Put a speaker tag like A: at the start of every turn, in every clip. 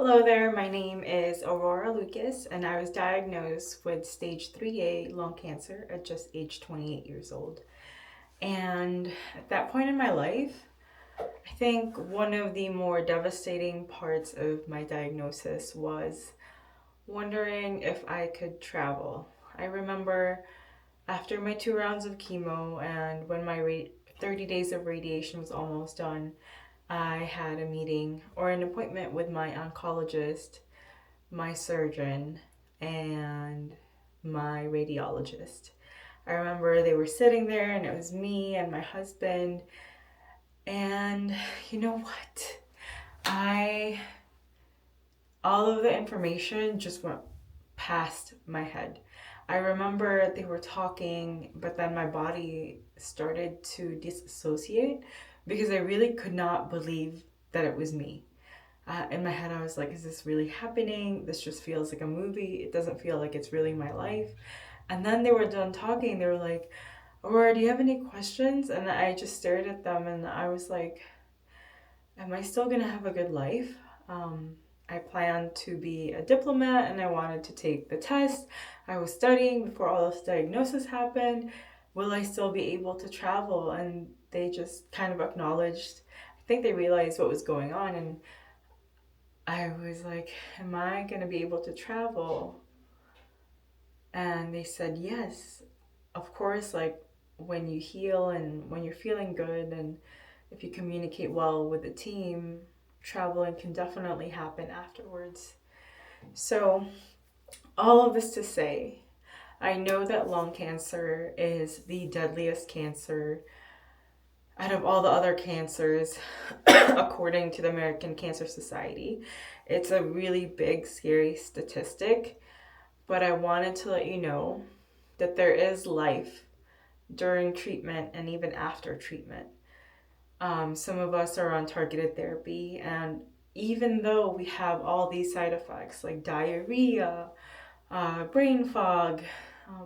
A: Hello there, my name is Aurora Lucas, and I was diagnosed with stage IIIA lung cancer at just age 28 years old. And at that point in my life, I think one of the more devastating parts of my diagnosis was wondering if I could travel. I remember after my 2 rounds of chemo and when my 30 days of radiation was almost done, I had a meeting or an appointment with my oncologist, my surgeon, and my radiologist. I remember they were sitting there and it was me and my husband. And you know what? I all of the information just went past my head. I remember they were talking, but then my body started to disassociate because I really could not believe that it was me. In my head, I was like, is this really happening? This just feels like a movie. It doesn't feel like it's really my life. And then they were done talking. They were like, Aurora, do you have any questions? And I just stared at them and I was like, am I still going to have a good life? Um, I planned to be a diplomat and I wanted to take the test. I was studying before all this diagnosis happened. Will I still be able to travel? And they just kind of acknowledged, I think they realized what was going on. And I was like, am I going to be able to travel? And they said, yes, of course, like when you heal and when you're feeling good and if you communicate well with the team, traveling can definitely happen afterwards. So, all of this to say, I know that lung cancer is the deadliest cancer out of all the other cancers, according to the American Cancer Society. It's a really big, scary statistic, but I wanted to let you know that there is life during treatment and even after treatment. Some of us are on targeted therapy, and even though we have all these side effects like diarrhea, brain fog,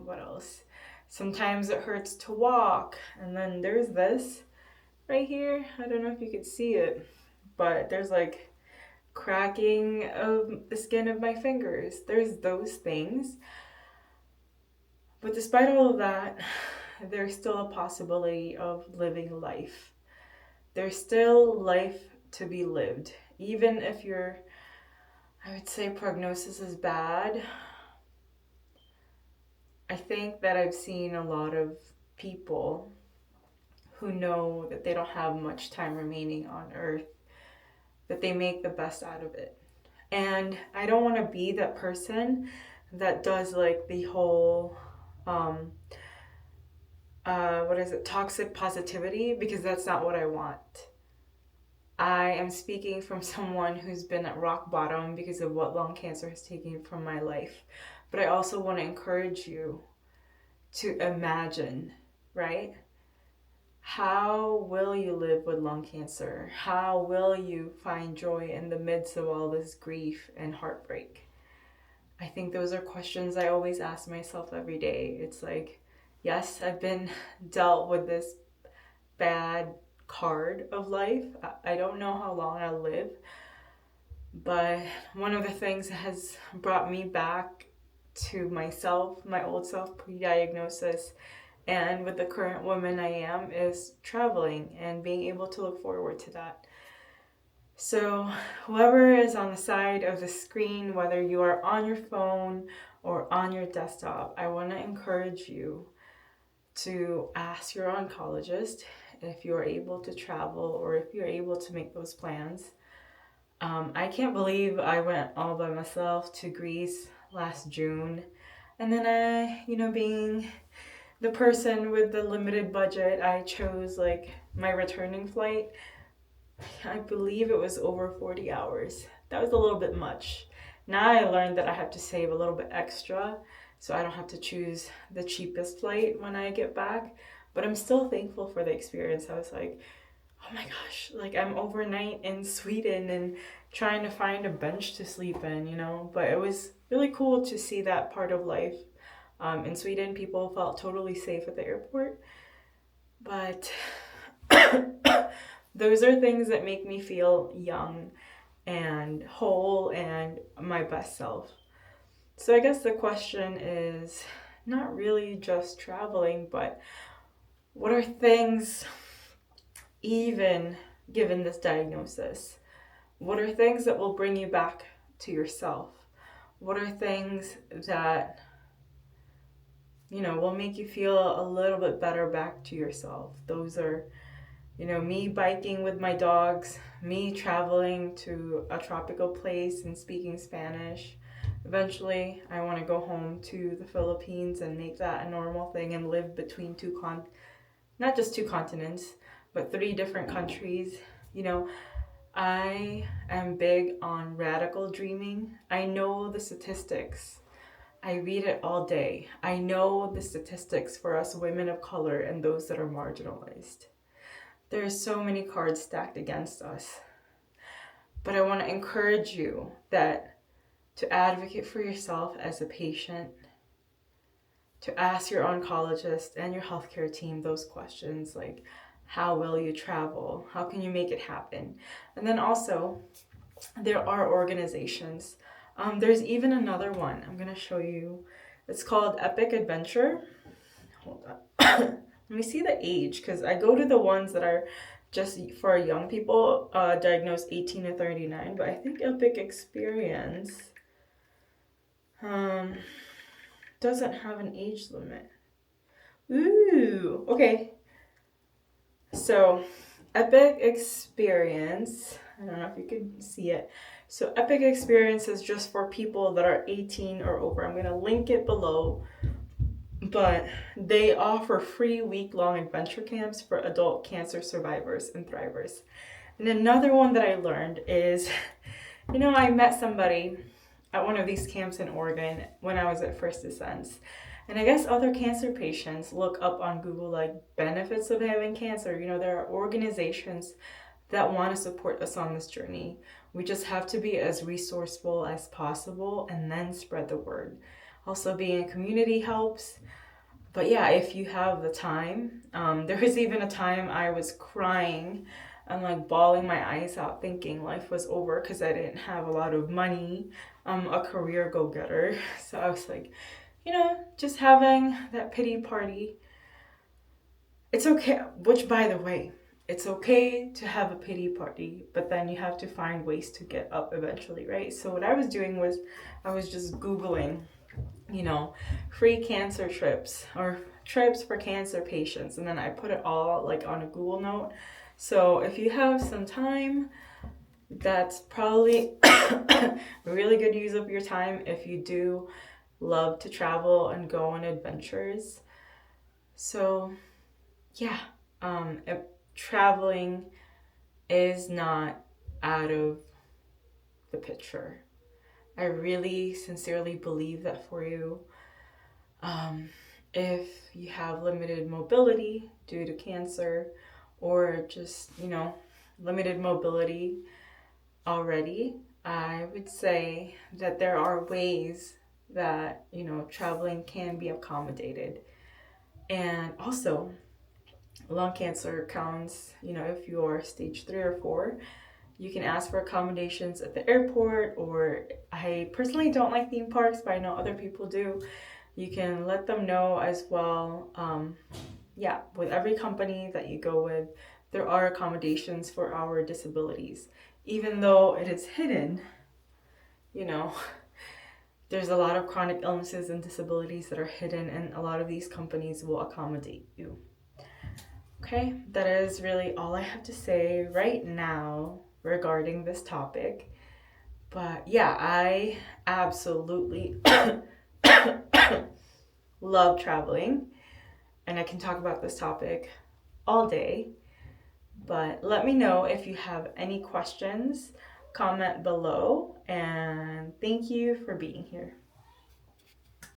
A: what else? Sometimes it hurts to walk, and then there's this right here. I don't know if you could see it, but there's like cracking of the skin of my fingers. There's those things. But despite all of that, there's still a possibility of living life. There's still life to be lived. Even if your, I would say, prognosis is bad, I think that I've seen a lot of people who know that they don't have much time remaining on earth, that they make the best out of it. And I don't want to be that person that does like the whole toxic positivity, because that's not what I want. I am speaking from someone who's been at rock bottom because of what lung cancer has taken from my life. But I also want to encourage you to imagine, right? How will you live with lung cancer? How will you find joy in the midst of all this grief and heartbreak? I think those are questions I always ask myself every day. It's like, yes, I've been dealt with this bad card of life. I don't know how long I'll live, but one of the things that has brought me back to myself, my old self pre-diagnosis, and with the current woman I am, is traveling and being able to look forward to that. So whoever is on the side of the screen, whether you are on your phone or on your desktop, I want to encourage you to ask your oncologist if you're able to travel or if you're able to make those plans. I can't believe I went all by myself to Greece last June. And then being the person with the limited budget, I chose like my returning flight. I believe it was over 40 hours. That was a little bit much. Now I learned that I have to save a little bit extra so I don't have to choose the cheapest flight when I get back. But I'm still thankful for the experience. I was like, oh my gosh, like I'm overnight in Sweden and trying to find a bench to sleep in, But it was really cool to see that part of life. In Sweden, people felt totally safe at the airport. But those are things that make me feel young and whole and my best self. So I guess the question is not really just traveling, but what are things, even given this diagnosis, what are things that will bring you back to yourself? What are things that, will make you feel a little bit better back to yourself? Those are, me biking with my dogs, me traveling to a tropical place and speaking Spanish. Eventually, I want to go home to the Philippines and make that a normal thing and live between not just two continents, but three different countries. I am big on radical dreaming. I know the statistics. I read it all day. I know the statistics for us women of color and those that are marginalized. There are so many cards stacked against us. But I want to encourage you that to advocate for yourself as a patient, to ask your oncologist and your healthcare team those questions like, how will you travel? How can you make it happen? And then also, there are organizations. There's even another one I'm going to show you. It's called Epic Adventure. Hold on. Let me see the age, because I go to the ones that are just for young people, diagnosed 18 to 39, but I think Epic Experience doesn't have an age limit. Ooh, okay. So, Epic Experience, I don't know if you can see it. So, Epic Experience is just for people that are 18 or over. I'm going to link it below. But they offer free week-long adventure camps for adult cancer survivors and thrivers. And another one that I learned is, I met somebody at one of these camps in Oregon when I was at First Descents. And I guess other cancer patients look up on Google like benefits of having cancer. There are organizations that want to support us on this journey. We just have to be as resourceful as possible and then spread the word. Also, being a community helps. But yeah, if you have the time, there was even a time I was crying and like bawling my eyes out thinking life was over because I didn't have a lot of money, a career go-getter. So I was like, just having that pity party. It's okay, which by the way, it's okay to have a pity party, but then you have to find ways to get up eventually, right? So what I was doing was I was just Googling, free cancer trips or trips for cancer patients. And then I put it all like on a Google note. So if you have some time, that's probably a really good use of your time if you do love to travel and go on adventures. So yeah, traveling is not out of the picture. I really sincerely believe that for you. If you have limited mobility due to cancer or just, limited mobility already, I would say that there are ways that, traveling can be accommodated. And also, lung cancer counts, if you're stage 3 or 4, you can ask for accommodations at the airport, or I personally don't like theme parks, but I know other people do. You can let them know as well. With every company that you go with, there are accommodations for our disabilities. Even though it is hidden, there's a lot of chronic illnesses and disabilities that are hidden, and a lot of these companies will accommodate you. Okay, that is really all I have to say right now regarding this topic. But yeah, I absolutely love traveling, and I can talk about this topic all day. But let me know if you have any questions, comment below, and thank you for being here.